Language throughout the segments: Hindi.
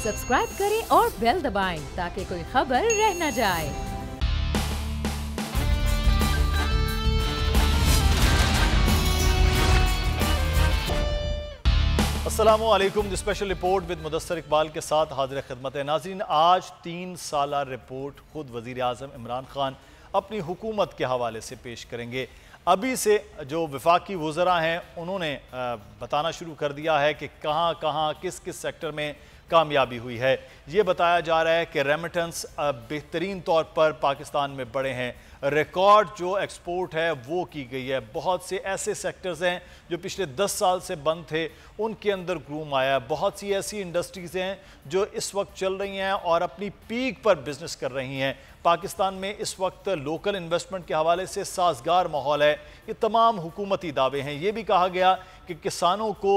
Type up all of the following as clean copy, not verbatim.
सब्सक्राइब करें और बेल दबाएं ताकि कोई खबर रह न जाए। अस्सलामुअलैकुम। The special report with Mudassar Iqbal के साथ हाजिर खिदमत है। नाज़रीन, आज 3 साला रिपोर्ट खुद वज़ीर आज़म इमरान खान अपनी हुकूमत के हवाले से पेश करेंगे। अभी से जो वफाकी वज़रा हैं उन्होंने बताना शुरू कर दिया है कि कहाँ कहाँ किस किस सेक्टर में कामयाबी हुई है। ये बताया जा रहा है कि रेमिटेंस बेहतरीन तौर पर पाकिस्तान में बढ़े हैं। रिकॉर्ड जो एक्सपोर्ट है वो की गई है। बहुत से ऐसे सेक्टर्स हैं जो पिछले 10 साल से बंद थे, उनके अंदर ग्रूम आया है। बहुत सी ऐसी इंडस्ट्रीज़ हैं जो इस वक्त चल रही हैं और अपनी पीक पर बिजनेस कर रही हैं। पाकिस्तान में इस वक्त लोकल इन्वेस्टमेंट के हवाले से साजगार माहौल है। ये तमाम हुकूमती दावे हैं। ये भी कहा गया कि किसानों को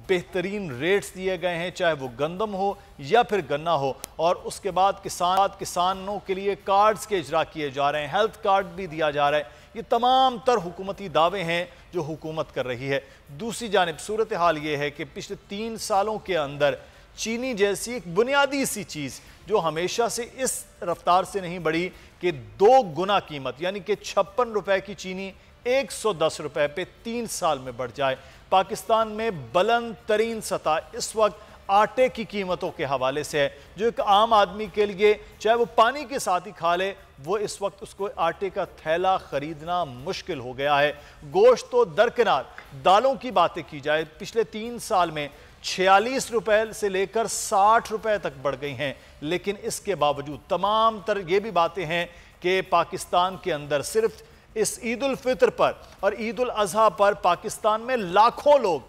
बेहतरीन रेट्स दिए गए हैं, चाहे वो गंदम हो या फिर गन्ना हो, और उसके बाद किसानों के लिए कार्ड्स के इजरा किए जा रहे हैं, हेल्थ कार्ड भी दिया जा रहा है। ये तमाम तर हुकूमती दावे हैं जो हुकूमत कर रही है। दूसरी जानिब सूरत हाल ये है कि पिछले 3 सालों के अंदर चीनी जैसी एक बुनियादी सी चीज़ जो हमेशा से इस रफ्तार से नहीं बढ़ी कि 2 गुना कीमत, यानी कि 56 रुपए की चीनी 110 रुपए पे 3 साल में बढ़ जाए। पाकिस्तान में बुलंद तरीन सतह इस वक्त आटे की कीमतों के हवाले से है, जो एक आम आदमी के लिए चाहे वो पानी के साथ ही खा ले, वो इस वक्त उसको आटे का थैला खरीदना मुश्किल हो गया है। गोश्त तो दरकिनार, दालों की बातें की जाए, पिछले 3 साल में 46 रुपए से लेकर 60 रुपए तक बढ़ गई हैं। लेकिन इसके बावजूद तमाम तर ये भी बातें हैं कि पाकिस्तान के अंदर सिर्फ इस ईद उल फितर पर और ईद उल अजहा पर पाकिस्तान में लाखों लोग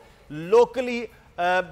लोकली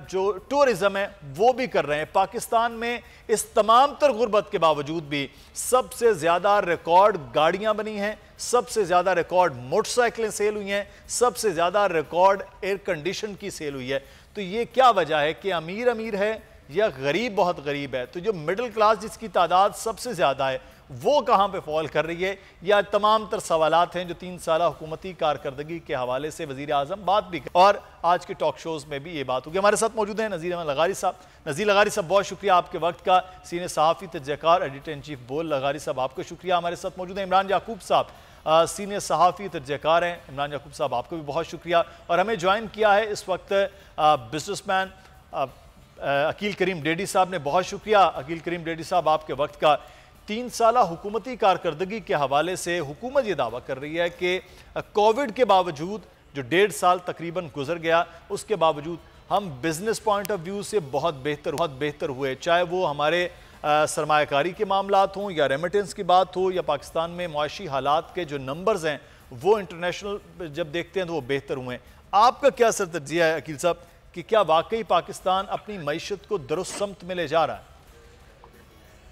जो टूरिज्म है वो भी कर रहे हैं। पाकिस्तान में इस तमाम तर गुर्बत के बावजूद भी सबसे ज़्यादा रिकॉर्ड गाड़ियां बनी हैं, सबसे ज़्यादा रिकॉर्ड मोटरसाइकिलें सेल हुई हैं, सबसे ज़्यादा रिकॉर्ड एयर कंडीशन की सेल हुई है। तो ये क्या वजह है कि अमीर अमीर है या गरीब बहुत गरीब है? तो जो मिडिल क्लास जिसकी तादाद सबसे ज़्यादा है वो कहाँ पे फॉल कर रही है? या तमाम तर सवालात हैं जो 3 साला हुकूमती कारकर्दगी के हवाले से वज़ीर आज़म बात भी कर, और आज के टॉक शोज़ में भी ये बात होगी। हमारे साथ मौजूद हैं नज़ीर अहमद लगारी साहब। नज़ीर लगारी साहब, बहुत शुक्रिया आपके वक्त का। सीनियर सहाफ़ी तजज़ियाकार, एडिटर इन चीफ बोल लगारी साहब, आपको शुक्रिया। हमारे साथ मौजूद हैं इमरान याकूब साहब, सीनियर सहाफ़ी तजज़ियाकार हैं। इमरान याकूब साहब, आपको भी बहुत शुक्रिया। और हमें ज्वाइन किया है इस वक्त बिजनेसमैन अकील करीम डेडी साहब ने। बहुत शुक्रिया अकील करीम डेडी साहब आपके वक्त का। 3 साला हुकूमती कारकर्दगी के हवाले से हुकूमत ये दावा कर रही है कि कोविड के बावजूद जो 1.5 साल तकरीबन गुजर गया, उसके बावजूद हम बिजनेस पॉइंट ऑफ व्यू से बहुत बेहतर हुए। चाहे वो हमारे सरमायाकारी के मामलात हों या रेमिटेंस की बात हो या पाकिस्तान में मुआशी हालात के जो नंबर्स हैं वो इंटरनेशनल जब देखते हैं तो वो बेहतर हुए। आपका क्या सर तज्जिया है अकील साहब कि क्या वाकई पाकिस्तान अपनी मईशत को दुरुस्त समत में ले जा रहा है?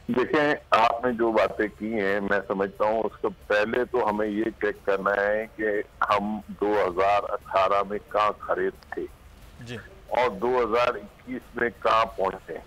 देखें, आपने जो बातें की हैं मैं समझता हूँ उसको पहले तो हमें ये चेक करना है कि हम 2018 में कहाँ खड़े थे जी, और 2021 में कहाँ पहुंचे।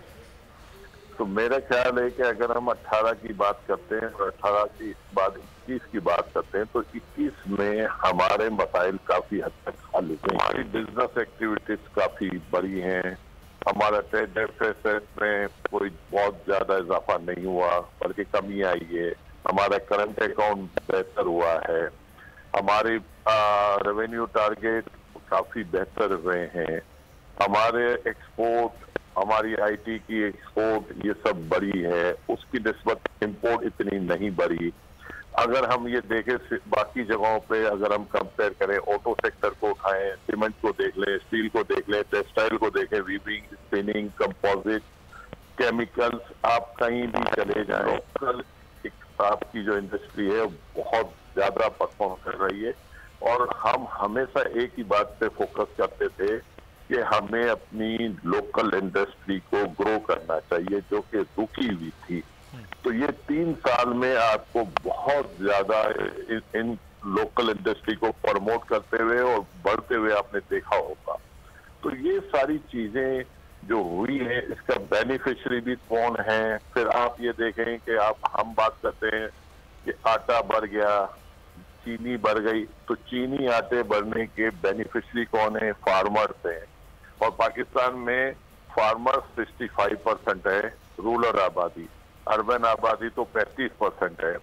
तो मेरा ख्याल है कि अगर हम 18 की बात करते हैं और 18 की बाद 21 की बात करते हैं तो 21 में हमारे मसाइल काफी हद तक हल हुए। हमारी बिजनेस एक्टिविटीज काफी बड़ी हैं। हमारा ट्रेड डेफिसिट में कोई बहुत ज्यादा इजाफा नहीं हुआ बल्कि कमी आई है। हमारा करंट अकाउंट बेहतर हुआ है। हमारे रेवेन्यू टारगेट काफी बेहतर हुए हैं। हमारे एक्सपोर्ट, हमारी आईटी की एक्सपोर्ट ये सब बढ़ी है, उसकी निस्बत इंपोर्ट इतनी नहीं बढ़ी। अगर हम ये देखें बाकी जगहों पे, अगर हम कंपेयर करें, ऑटो सेक्टर को उठाएं, सीमेंट को देख लें, स्टील को देख लें, टेक्सटाइल को देखें, वीविंग, स्पिनिंग, कंपोजिट, केमिकल्स, आप कहीं भी चले जाएं, कल आपकी जो इंडस्ट्री है बहुत ज्यादा परफॉर्म कर रही है। और हम हमेशा एक ही बात पे फोकस करते थे कि हमें अपनी लोकल इंडस्ट्री को ग्रो करना चाहिए जो कि रुकी हुई थी। तो ये 3 साल में आपको बहुत ज्यादा इन लोकल इंडस्ट्री को प्रमोट करते हुए और बढ़ते हुए आपने देखा होगा। तो ये सारी चीजें जो हुई है इसका बेनिफिशियरी भी कौन है। फिर आप ये देखें कि हम बात करते हैं कि आटा बढ़ गया, चीनी बढ़ गई, तो चीनी आटे बढ़ने के बेनिफिशियरी कौन है? फार्मर्स हैं। और पाकिस्तान में फार्मर 65% है, रूरल आबादी, अर्बन आबादी तो 35% है।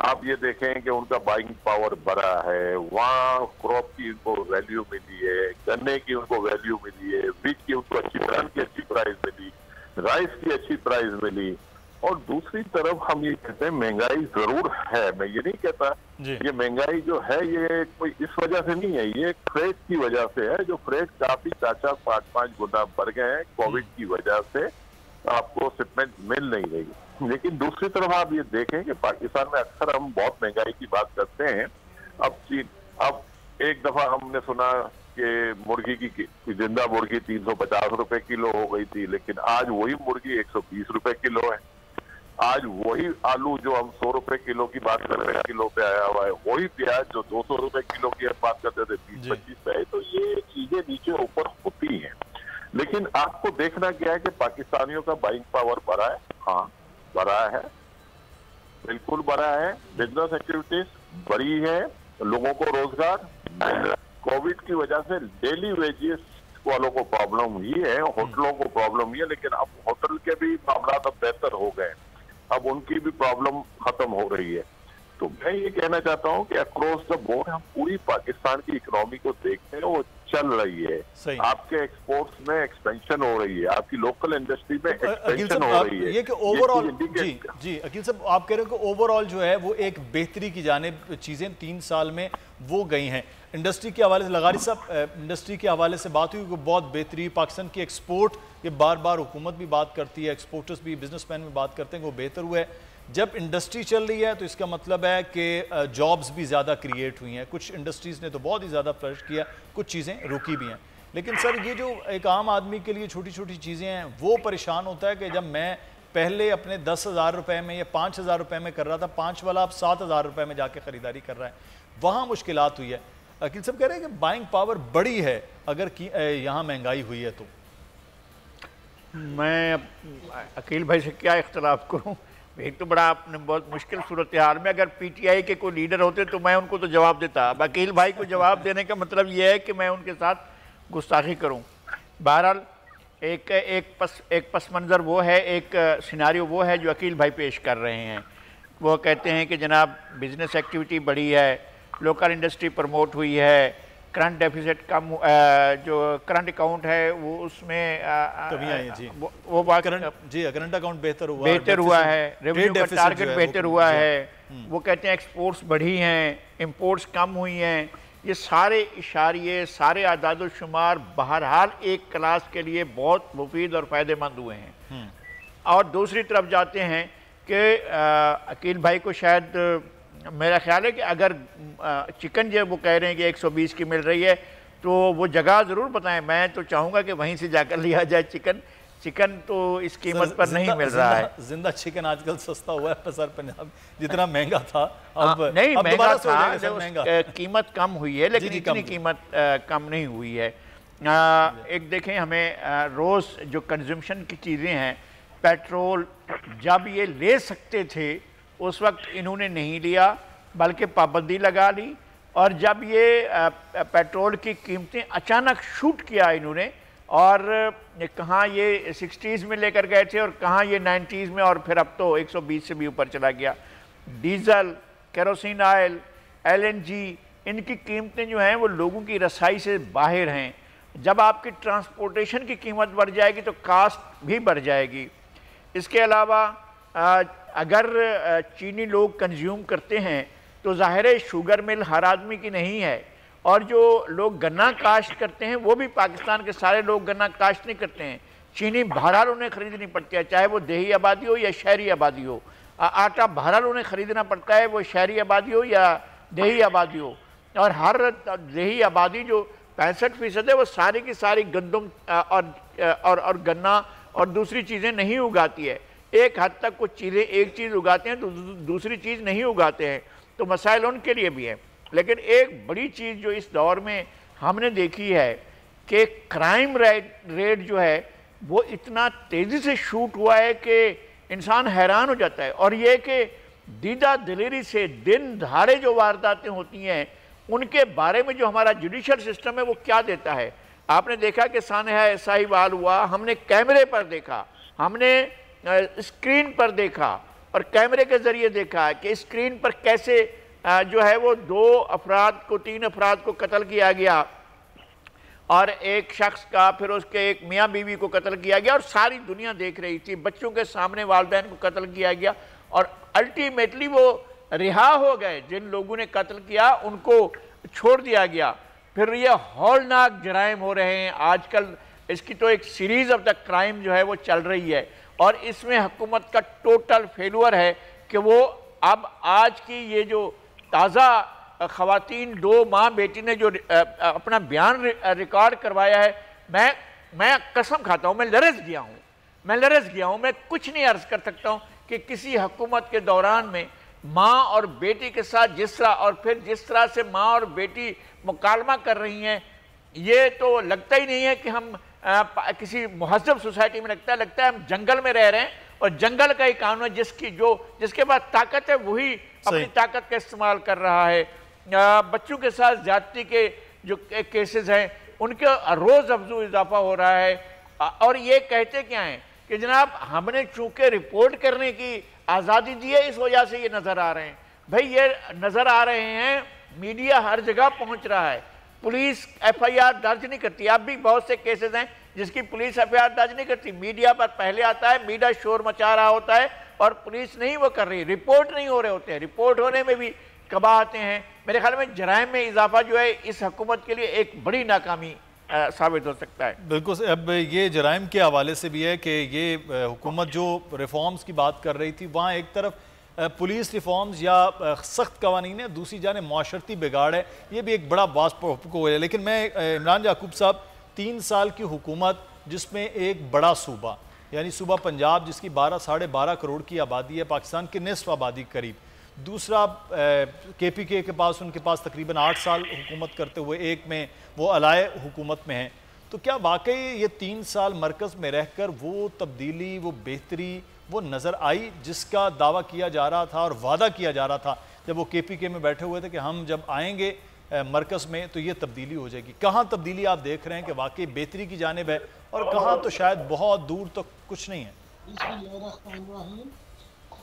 आप ये देखें कि उनका बाइंग पावर बढ़ा है, वहाँ क्रॉप की उनको वैल्यू मिली है, गन्ने की उनको वैल्यू मिली है, बीज की उनको धान की अच्छी प्राइस मिली, राइस की अच्छी प्राइस मिली। और दूसरी तरफ हम ये कहते हैं महंगाई जरूर है, मैं ये नहीं कहता, ये महंगाई जो है ये कोई इस वजह से नहीं है, ये फ्रेट की वजह से है, जो फ्रेट काफी 4-4, 5-5 गुना बढ़ गए हैं कोविड की वजह से, आपको शिपमेंट मिल नहीं रही। लेकिन दूसरी तरफ आप ये देखें कि पाकिस्तान में अक्सर हम बहुत महंगाई की बात करते हैं। अब एक दफा हमने सुना कि मुर्गी की जिंदा मुर्गी 350 रुपए किलो हो गई थी, लेकिन आज वही मुर्गी 120 रुपए किलो है। आज वही आलू जो हम 100 रुपए किलो की बात कर रहे हैं किलो पे आया हुआ है, वही प्याज जो 200 रुपए किलो की हम बात करते थे 20-25 पे, तो ये चीजें नीचे ऊपर होती हैं। लेकिन आपको देखना क्या है कि पाकिस्तानियों का बाइंग पावर बढ़ा है, हाँ बढ़ा है, बिल्कुल बढ़ा है, बिजनेस एक्टिविटीज बढ़ी है, लोगों को रोजगार, कोविड की वजह से डेली वेजेस वालों को प्रॉब्लम हुई है, होटलों को प्रॉब्लम हुई है, लेकिन अब होटल के भी मामला अब बेहतर हो गए, अब उनकी भी प्रॉब्लम खत्म हो रही है। तो मैं ये कहना चाहता हूँ कि अक्रॉस द बोर्ड हम पूरी पाकिस्तान की इकोनॉमी को देखते हैं, वो चल रही है, आपके एक्सपोर्ट्स में एक्सपेंशन हो रही है, आपकी लोकल इंडस्ट्री में एक्सपेंशन हो रही है। ये कि ओवरऑल जी अकील साहब आप कह रहे हो कि ओवरऑल जो है वो एक बेहतरी की जानिब चीजें 3 साल में वो गई हैं। इंडस्ट्री के हवाले से लगारी साहब, इंडस्ट्री के हवाले से बात हुई कि बहुत बेहतरी, पाकिस्तान की एक्सपोर्ट, ये बार बार हुकूमत भी बात करती है, एक्सपोर्टर्स भी, बिजनेसमैन भी बात करते हैं कि वो बेहतर हुआ है। जब इंडस्ट्री चल रही है तो इसका मतलब है कि जॉब्स भी ज़्यादा क्रिएट हुई हैं। कुछ इंडस्ट्रीज़ ने तो बहुत ही ज़्यादा फ्लरिश किया, कुछ चीज़ें रुकी भी हैं। लेकिन सर ये जो एक आम आदमी के लिए छोटी छोटी चीज़ें हैं, वो परेशान होता है कि जब मैं पहले अपने 10,000 रुपये में या 5,000 रुपये में कर रहा था, 5 वाला अब 7,000 रुपये में जाके ख़रीदारी कर रहा है, वहाँ मुश्किलात हुई है। अकील साहब कह रहे हैं कि बाइंग पावर बड़ी है अगर यहाँ महंगाई हुई है तो। मैं अकील भाई से क्या इख्तलाफ करूँ, एक तो बड़ा आपने बहुत मुश्किल सूरत हाल में, अगर पीटीआई के कोई लीडर होते तो मैं उनको तो जवाब देता, अब अकील भाई को जवाब देने का मतलब ये है कि मैं उनके साथ गुस्ताखी करूं। बहरहाल एक पस मंज़र वो है, एक सिनारियो वो है जो अकील भाई पेश कर रहे हैं। वो कहते हैं कि जनाब बिज़नेस एक्टिविटी बढ़ी है, लोकल इंडस्ट्री प्रमोट हुई है, करंट डेफिसिट कम, जो करंट अकाउंट है वो उसमें वो बात करंट अकाउंट बेहतर हुआ है, रेवेन्यू का टारगेट बेहतर हुआ है। वो कहते हैं एक्सपोर्ट्स बढ़ी हैं, इंपोर्ट्स कम हुई हैं। ये सारे इशारे, सारे आदाद शुमार बहरहाल एक क्लास के लिए बहुत मुफीद और फ़ायदेमंद हुए हैं। और दूसरी तरफ जाते हैं कि अकील भाई को शायद मेरा ख्याल है कि अगर चिकन जो वो कह रहे हैं कि 120 की मिल रही है तो वो जगह ज़रूर बताएं। मैं तो चाहूँगा कि वहीं से जाकर लिया जाए चिकन तो इस कीमत पर नहीं मिल रहा है। जिंदा चिकन आजकल सस्ता हुआ है सर, पंजाब जितना महंगा था अब नहीं महंगा था, कीमत कम हुई है, लेकिन इतनी कीमत कम नहीं हुई है। एक देखें, हमें रोज़ जो कंजम्पशन की चीज़ें हैं, पेट्रोल जब ये ले सकते थे उस वक्त इन्होंने नहीं लिया, बल्कि पाबंदी लगा ली। और जब ये पेट्रोल की कीमतें अचानक शूट किया इन्होंने, और कहाँ ये 60s में लेकर गए थे और कहाँ ये 90s में, और फिर अब तो 120 से भी ऊपर चला गया। डीजल, केरोसिन ऑयल, LNG, इनकी कीमतें जो हैं वो लोगों की रसाई से बाहर हैं। जब आपकी ट्रांसपोर्टेशन की कीमत बढ़ जाएगी तो कास्ट भी बढ़ जाएगी। इसके अलावा अगर चीनी लोग कंज्यूम करते हैं तो ज़ाहिर है शुगर मिल हर आदमी की नहीं है, और जो लोग गन्ना काश्त करते हैं वो भी पाकिस्तान के सारे लोग गन्ना काश्त नहीं करते हैं। चीनी बहरहाल उन्हें ख़रीदनी पड़ती है, चाहे वो देही आबादी हो या शहरी आबादी हो। आटा बहरहाल उन्हें ख़रीदना पड़ता है, वो शहरी आबादी हो या देही आबादी हो। और हर देही आबादी जो 65% है वो सारी की सारी गंदम और गन्ना और दूसरी चीज़ें नहीं उगाती है। एक हद तक कुछ चीज़ें एक चीज़ उगाते हैं तो दूसरी चीज़ नहीं उगाते हैं, तो मसाइल उनके लिए भी है। लेकिन एक बड़ी चीज़ जो इस दौर में हमने देखी है कि क्राइम रेट जो है वो इतना तेज़ी से शूट हुआ है कि इंसान हैरान हो जाता है। और ये कि दीदा दिलेरी से दिन दहाड़े जो वारदातें होती हैं उनके बारे में जो हमारा जुडिशल सिस्टम है वो क्या देता है। आपने देखा कि सानहा साहिवाल हुआ, हमने कैमरे पर देखा, हमने स्क्रीन पर देखा और कैमरे के ज़रिए देखा कि स्क्रीन पर कैसे जो है वो 3 अफराद को कत्ल किया गया और एक शख्स का, फिर उसके एक मियाँ बीवी को कत्ल किया गया और सारी दुनिया देख रही थी। बच्चों के सामने वालिदैन को कत्ल किया गया और अल्टीमेटली वो रिहा हो गए। जिन लोगों ने कत्ल किया उनको छोड़ दिया गया। फिर ये हौलनाक जराइम हो रहे हैं आजकल। इसकी तो एक सीरीज़ ऑफ द क्राइम जो है वो चल रही है और इसमें हुकूमत का टोटल फेलुअर है कि वो अब आज की ये जो ताज़ा ख़वातीन 2 माँ बेटी ने जो अपना बयान रिकॉर्ड करवाया है, मैं कसम खाता हूँ, मैं लरज़ गया हूँ। मैं कुछ नहीं अर्ज़ कर सकता हूँ कि किसी हुकूमत के दौरान में माँ और बेटी के साथ जिस तरह से माँ और बेटी मुकालमा कर रही हैं, ये तो लगता ही नहीं है कि हम किसी मुहज़्ज़ब सोसाइटी में लगता है हम जंगल में रह रहे हैं और जंगल का ही कानून है। जिसके पास ताकत है वही अपनी ताकत का इस्तेमाल कर रहा है। बच्चों के साथ ज़्यादती के जो केसेस हैं उनके रोज़ अफजू इजाफा हो रहा है और ये कहते क्या हैं कि जनाब हमने चूँकि रिपोर्ट करने की आज़ादी दी है, इस वजह से ये नज़र आ रहे हैं। भाई ये नज़र आ रहे हैं, मीडिया हर जगह पहुँच रहा है, पुलिस FIR दर्ज नहीं करती। अब भी बहुत से केसेस हैं जिसकी पुलिस FIR दर्ज नहीं करती, मीडिया पर पहले आता है, मीडिया शोर मचा रहा होता है और पुलिस नहीं वो कर रही, रिपोर्ट नहीं हो रहे होते हैं, रिपोर्ट होने में भी कबा आते हैं। मेरे ख्याल में जराइम में इजाफा जो है इस हुकूमत के लिए एक बड़ी नाकामी साबित हो सकता है। बिल्कुल। अब ये जराइम के हवाले से भी है कि ये हुकूमत जो रिफॉर्म्स की बात कर रही थी, वहाँ एक तरफ पुलिस रिफॉर्म्स या सख्त कवानीन है, दूसरी जाने माशरती बिगाड़ है, ये भी एक बड़ा वास्ट है। लेकिन मैं इमरान याकूब साहब, 3 साल की हुकूमत जिसमें एक बड़ा सूबा यानी सूबा पंजाब जिसकी 12 12.5 करोड़ की आबादी है, पाकिस्तान की निसफ आबादी करीब, दूसरा KPK के पास, उनके पास तकरीबन 8 साल हुकूमत करते हुए, एक में वो अलाए हुकूमत में हैं, तो क्या वाकई ये 3 साल मरकज़ में रहकर वो तब्दीली, वो बेहतरी वो नज़र आई जिसका दावा किया जा रहा था और वादा किया जा रहा था जब वो KPK में बैठे हुए थे कि हम जब आएंगे मरकज़ में तो ये तब्दीली हो जाएगी? कहाँ तब्दीली आप देख रहे हैं कि वाकई बेहतरी की जानिब है और कहाँ तो शायद बहुत दूर तक कुछ नहीं है?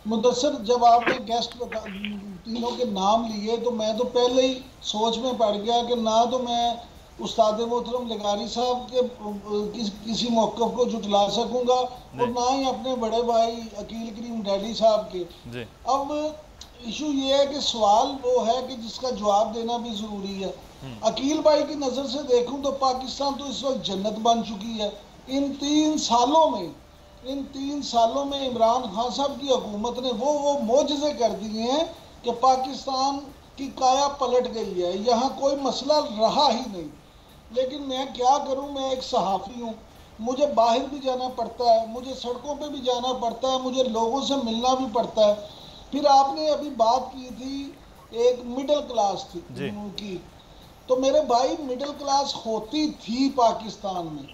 मुदस्सिर, जब आपने गेस्ट तीनों के नाम लिए तो मैं तो पहले ही सोच में पड़ गया कि ना तो मैं उस्ताद मोहतरम लगारी साहब के किसी मौक़िफ़ को जुटला सकूंगा और ना ही अपने बड़े भाई अकील करीम डैडी साहब के। अब इशू ये है कि सवाल वो है कि जिसका जवाब देना भी ज़रूरी है। अकील भाई की नज़र से देखूं तो पाकिस्तान तो इस वक्त जन्नत बन चुकी है। इन 3 सालों में इमरान खान साहब की हुकूमत ने वो मोजज़े कर दिए हैं कि पाकिस्तान की काया पलट गई है, यहाँ कोई मसला रहा ही नहीं। लेकिन मैं क्या करूं, मैं एक सहाफ़ी हूं, मुझे बाहर भी जाना पड़ता है, मुझे सड़कों पे भी जाना पड़ता है, मुझे लोगों से मिलना भी पड़ता है। फिर आपने अभी बात की थी एक मिडिल क्लास की, तो मेरे भाई मिडिल क्लास होती थी पाकिस्तान में,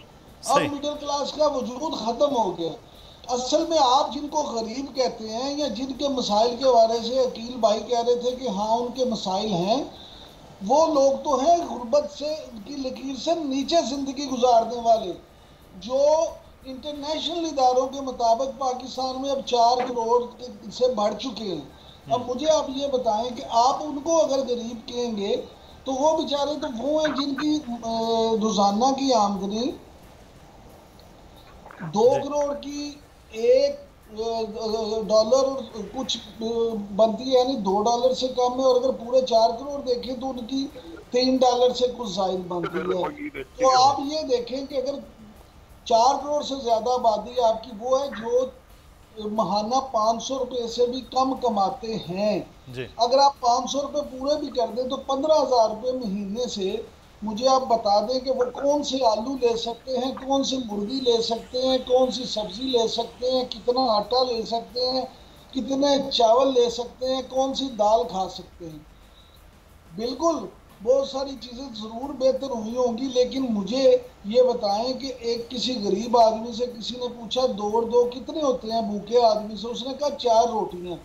अब मिडिल क्लास का वजूद ख़त्म हो गया। असल में आप जिनको गरीब कहते हैं या जिनके मसाइल के बारे से अकील भाई कह रहे थे कि हाँ उनके मसाइल हैं, वो लोग तो हैं गुर्बत से की लकीर से नीचे ज़िंदगी गुजारने वाले, जो इंटरनेशनल इदारों के मुताबिक पाकिस्तान में अब 4 करोड़ से बढ़ चुके हैं। अब मुझे आप ये बताएं कि आप उनको अगर गरीब कहेंगे तो वो बेचारे तो वो हैं जिनकी रोज़ाना की आमदनी 2 करोड़ की $1 कुछ बनती है, यानी $2 से कम है, और अगर पूरे 4 करोड़ देखें तो उनकी $3 से कुछ ज़ायद बनती है। तो आप ये देखें कि अगर 4 करोड़ से ज़्यादा आबादी आपकी वो है जो महाना 500 रुपये से भी कम कमाते हैं। अगर आप 500 रुपये पूरे भी कर दें तो 15,000 रुपये महीने से मुझे आप बता दें कि वो कौन से आलू ले सकते हैं, कौन सी मुर्गी ले सकते हैं, कौन सी सब्जी ले सकते हैं, कितना आटा ले सकते हैं, कितने चावल ले सकते हैं, कौन सी दाल खा सकते हैं। बिल्कुल बहुत सारी चीज़ें ज़रूर बेहतर हुई होंगी, लेकिन मुझे ये बताएं कि एक किसी गरीब आदमी से किसी ने पूछा 2 और 2 कितने होते हैं भूखे आदमी से, उसने कहा 4 रोटियां।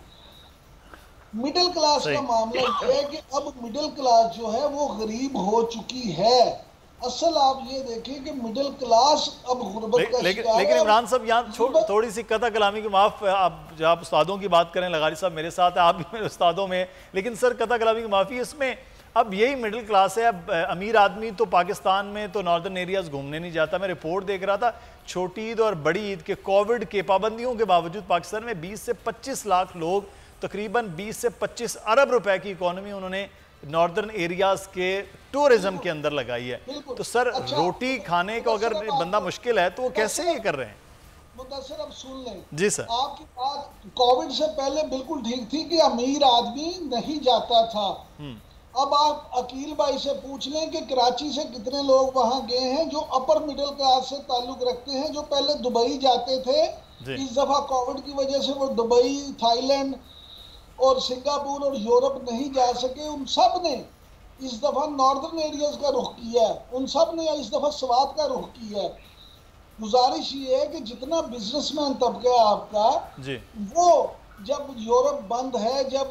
मिडिल क्लास का मामला यह है कि अब मिडिल क्लास जो है वो गरीब हो चुकी है। असल आप ये देखिए कि मिडिल क्लास अब गुर्बत का लेकिन इमरान साहब यहाँ थोड़ी सी कथा कलामी की माफ़, आप उस्तादों की बात करें, लगारी साहब मेरे साथ है, आप भी मेरे उस्तादों में, लेकिन सर कथा कलामी की माफ़ी, इसमें अब यही मिडिल क्लास है। अब अमीर आदमी तो पाकिस्तान में तो नॉर्दर्न एरियाज़ घूमने नहीं जाता। मैं रिपोर्ट देख रहा था, छोटी ईद और बड़ी ईद के कोविड के पाबंदियों के बावजूद पाकिस्तान में 20 से 25 लाख लोग, तकरीबन 20 से 25 अरब रुपए की इकोनॉमी उन्होंने नॉर्दर्न एरियाज के टूरिज्म के अंदर लगाई है। तो सर रोटी खाने को अगर बंदा मुश्किल है तो वो कैसे ये कर रहे हैं? मुदस्सिर अब सुन लें जी सर, आपकी बात कोविड से पहले बिल्कुल ठीक थी कि अमीर आदमी नहीं जाता था। अब आप अकील भाई से पूछ लें कि कराची से कितने लोग वहां गए हैं जो अपर मिडिल क्लास से ताल्लुक रखते हैं, जो पहले दुबई जाते थे, इस दफा कोविड की वजह से वो दुबई, थाईलैंड और सिंगापुर और यूरोप नहीं जा सके। उन सब ने इस दफा नॉर्दर्न एरियाज का रुख किया है, उन सब ने इस दफा स्वात का रुख किया है। गुजारिश ये है कि जितना बिजनेसमैन तबका आपका जी, वो जब यूरोप बंद है, जब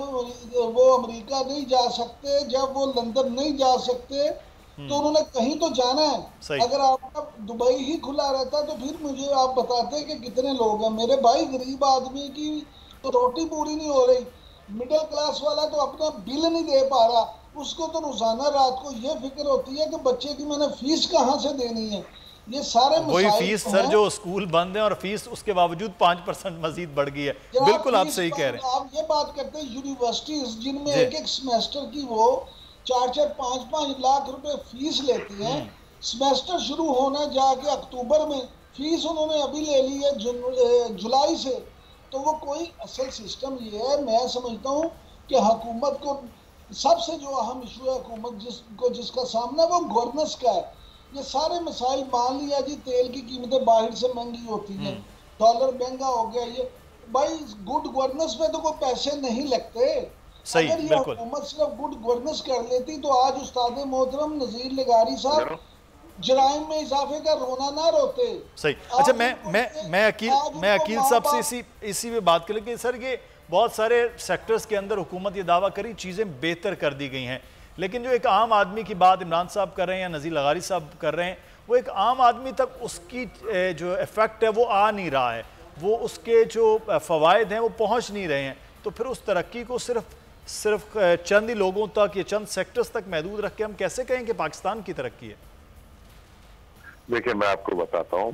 वो अमेरिका नहीं जा सकते, जब वो लंदन नहीं जा सकते, तो उन्होंने कहीं तो जाना है। अगर आपका दुबई ही खुला रहता तो फिर मुझे आप बताते कि कितने लोग हैं। मेरे भाई, गरीब आदमी की तो रोटी पूरी नहीं हो रही, मिडिल क्लास वाला तो अपना बिल नहीं दे पा रहा, उसको तो रोजाना रात को ये फिक्र होती है कि बच्चे की मैंने फीस कहाँ से देनी है। ये सारे वही फीस सर जो स्कूल बंद है और फीस उसके बावजूद 5% मजीद बढ़ गई है। बिल्कुल आप सही कह रहे हैं। आप ये बात करते हैं यूनिवर्सिटीज जिनमें एक एक सेमेस्टर की वो 4-4, 5-5 लाख रुपए फीस लेती हैं, सेमेस्टर शुरू होना जाके अक्टूबर में, फीस उन्होंने अभी ले ली है जुलाई से। तो वो कोई असल सिस्टम ये है, मैं समझता हूँ कि हुकूमत को सबसे जो अहम इशू है हुकूमत जिसका सामना वो गवर्नेंस का है। ये सारे मसाइल, मान लिया जी तेल की कीमतें बाहर से महंगी होती हैं, डॉलर महंगा हो गया, ये भाई गुड गवर्नेंस पे तो कोई पैसे नहीं लगते। सही, अगर ये हुकूमत सिर्फ गुड गवर्नेंस कर लेती तो आज उस्ताद मोहतरम नज़ीर लगारी साहब जराइम में इजाफे का रोना ना रोते। सही। अच्छा, मैं अकील साहब से इसी में बात करें कि सर ये बहुत सारे सेक्टर्स के अंदर हुकूमत ये दावा करी चीज़ें बेहतर कर दी गई हैं, लेकिन जो एक आम आदमी की बात इमरान साहब कर रहे हैं या नज़ीर लगारी साहब कर रहे हैं, वो एक आम आदमी तक उसकी जो इफ़ेक्ट है वो आ नहीं रहा है, वो उसके जो फ़वाइद हैं वो पहुँच नहीं रहे हैं। तो फिर उस तरक्की को सिर्फ चंद ही लोगों तक या चंद सेक्टर्स तक महदूद रख के हम कैसे कहें कि पाकिस्तान की तरक्की है? देखिए, मैं आपको बताता हूँ,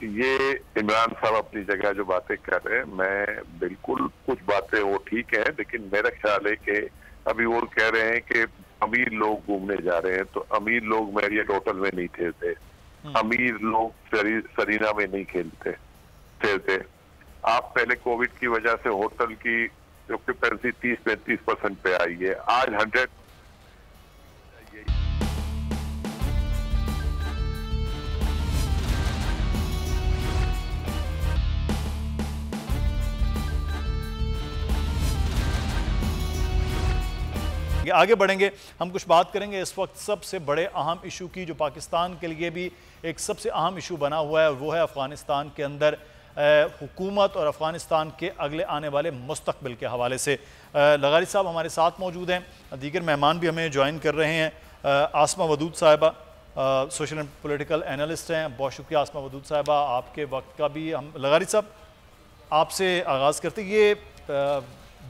ये इमरान साहब अपनी जगह जो बातें कर रहे हैं, मैं बिल्कुल कुछ बातें वो ठीक है, लेकिन मेरा ख्याल है कि अभी वो कह रहे हैं कि अमीर लोग घूमने जा रहे हैं, तो अमीर लोग मैरियट होटल में नहीं खेलते, अमीर लोग सरीना में नहीं खेलते। आप पहले कोविड की वजह से होटल की ऑक्यूपेंसी 30-35% पे आई है, आज 100। आगे बढ़ेंगे, हम कुछ बात करेंगे इस वक्त सबसे बड़े अहम इशू की जो पाकिस्तान के लिए भी एक सबसे अहम इशू बना हुआ है, और वो है अफ़गानिस्तान के अंदर हुकूमत और अफ़गानिस्तान के अगले आने वाले मुस्तकबिल के हवाले से। लगारी साहब हमारे साथ मौजूद हैं, दीगर मेहमान भी हमें ज्वाइन कर रहे हैं। आसमा वदूद साहिबा सोशल एंड पॉलिटिकल एनालिस्ट हैं। बहुत शुक्रिया आसमा वदूद साहिबा, आपके वक्त का भी। हम लगारी साहब आपसे आगाज़ करते, ये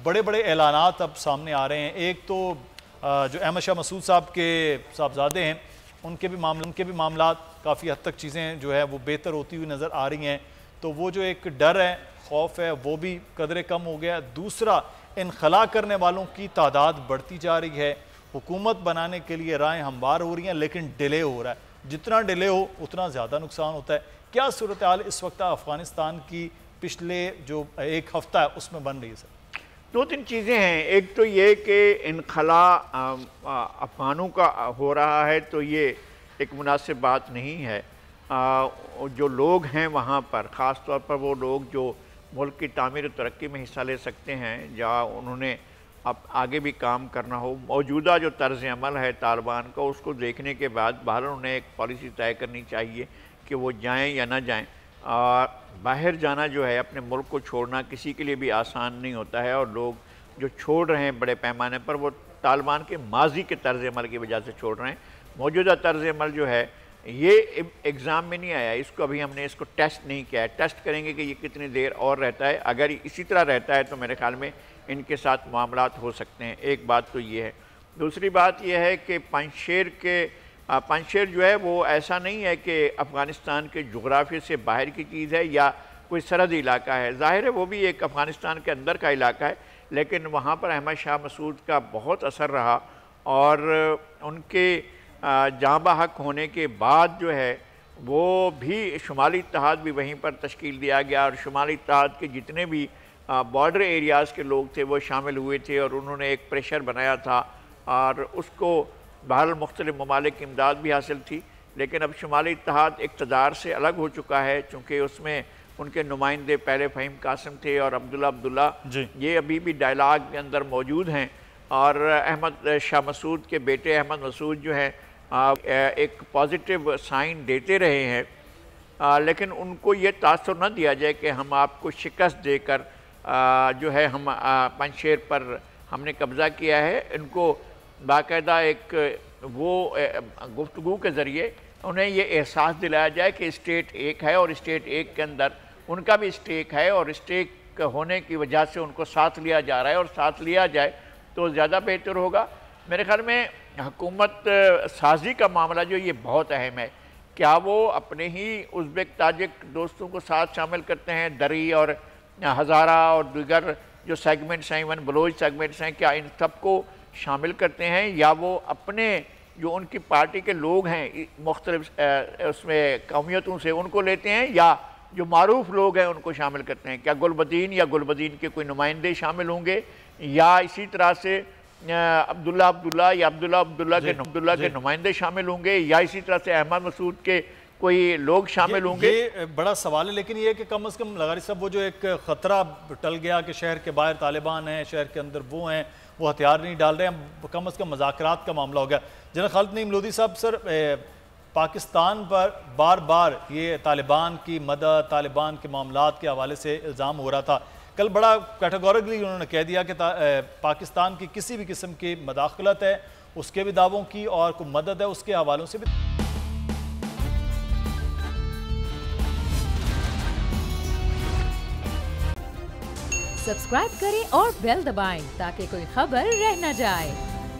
बड़े बड़े ऐलानात अब सामने आ रहे हैं। एक तो जो अहमद शाह मसूद साहब के साहबजादे हैं, उनके भी मामला काफ़ी हद तक चीज़ें जो है वो बेहतर होती हुई नज़र आ रही हैं, तो वो जो एक डर है, खौफ है, वो भी कदरे कम हो गया। दूसरा, इनखला करने वालों की तादाद बढ़ती जा रही है, हुकूमत बनाने के लिए राहें हमवार हो रही हैं, लेकिन डिले हो रहा है। जितना डिले हो उतना ज़्यादा नुकसान होता है। क्या सूरत हाल इस वक्त अफ़गानिस्तान की पिछले जो एक हफ़्ता है उसमें बन रही है सर? 2-3 चीज़ें हैं। एक तो ये कि इनखला अफ़गानों का हो रहा है, तो ये एक मुनासिब बात नहीं है। जो लोग हैं वहाँ पर, ख़ास तौर पर वो लोग जो मुल्क की तामीर और तरक्की में हिस्सा ले सकते हैं, जहाँ उन्होंने अब आगे भी काम करना हो, मौजूदा जो तर्ज़ अमल है तालिबान का, उसको देखने के बाद बाहर उन्हें एक पॉलिसी तय करनी चाहिए कि वो जाएँ या ना जाएँ। बाहर जाना जो है, अपने मुल्क को छोड़ना किसी के लिए भी आसान नहीं होता है, और लोग जो छोड़ रहे हैं बड़े पैमाने पर, वो तालिबान के माजी के तर्ज़ अमल की वजह से छोड़ रहे हैं। मौजूदा तर्ज अमल जो है ये एग्ज़ाम में नहीं आया, इसको अभी हमने इसको टेस्ट नहीं किया है। टेस्ट करेंगे कि ये कितनी देर और रहता है। अगर इसी तरह रहता है तो मेरे ख्याल में इनके साथ मामलात हो सकते हैं। एक बात तो ये है। दूसरी बात यह है कि पंजशेर जो है वो ऐसा नहीं है कि अफ़गानिस्तान के जोग्राफी से बाहर की चीज़ है या कोई सरहदी इलाका है। ज़ाहिर है वो भी एक अफ़गानिस्तान के अंदर का इलाका है, लेकिन वहाँ पर अहमद शाह मसूद का बहुत असर रहा और उनके जाँ बहक होने के बाद जो है वो भी शुमाली इत्तेहाद भी वहीं पर तश्कील दिया गया और शुमाली इत्तेहाद के जितने भी बॉर्डर एरियाज़ के लोग थे वो शामिल हुए थे और उन्होंने एक प्रेशर बनाया था और उसको बहरहाल मुख्तलिफ ममालिक की इमदाद भी हासिल थी। लेकिन अब शुमाली इत्तेहाद इक़्तिदार से अलग हो चुका है, चूँकि उसमें उनके नुमाइंदे पहले फ़हीम कासिम थे और अब्दुल्ला ये अभी भी डायलाग के अंदर मौजूद हैं और अहमद शाह मसूद के बेटे अहमद मसूद जो हैं एक पॉजिटिव साइन देते रहे हैं, लेकिन उनको ये तासुर न दिया जाए कि हम आपको शिकस्त देकर जो है हम पंजशेर पर हमने कब्ज़ा किया है। इनको बाकायदा एक वो गुफ्तगू के ज़रिए उन्हें ये एहसास दिलाया जाए कि स्टेट एक है और स्टेट एक के अंदर उनका भी स्टेक है और स्टेक होने की वजह से उनको साथ लिया जा रहा है और साथ लिया जाए तो ज़्यादा बेहतर होगा। मेरे ख्याल में हुकूमत साजी का मामला जो ये बहुत अहम है। क्या वो अपने ही उज़्बेक ताजिक दोस्तों को साथ शामिल करते हैं, दरी और हज़ारा और दीगर जो सेगमेंट्स हैं, इवन बलोच सेगमेंट्स हैं, क्या इन सब को शामिल करते हैं या वो अपने जो उनकी पार्टी के लोग हैं मुख्तलिफ उसमें कौमियतों से उनको लेते हैं या जो मारूफ लोग हैं उनको शामिल करते हैं? क्या गुलबदीन के कोई नुमाइंदे शामिल होंगे या इसी तरह से अब्दुल्ला या अब्दुल्ला के नुमाइंदे शामिल होंगे या इसी तरह से अहमद मसूद के कोई लोग शामिल होंगे? ये बड़ा सवाल है, लेकिन ये कि कम से कम लगारी साहब वो जो एक ख़तरा टल गया कि शहर के बाहर तालिबान हैं, शहर के अंदर वो हैं, वो हथियार नहीं डाल रहे हैं, कम से कम मज़ाकरात का मामला हो गया। जनरल खालिद नईम लोधी साहब, सर पाकिस्तान पर बार बार ये तालिबान की मदद, तालिबान के मामलात के हवाले से इल्ज़ाम हो रहा था। कल बड़ा कैटेगोरिकली उन्होंने कह दिया कि पाकिस्तान की किसी भी किस्म की मदाखलत है उसके भी दावों की और कोई मदद है उसके हवालों से भी। सब्सक्राइब करें और बेल दबाएं ताकि कोई खबर रह न जाए।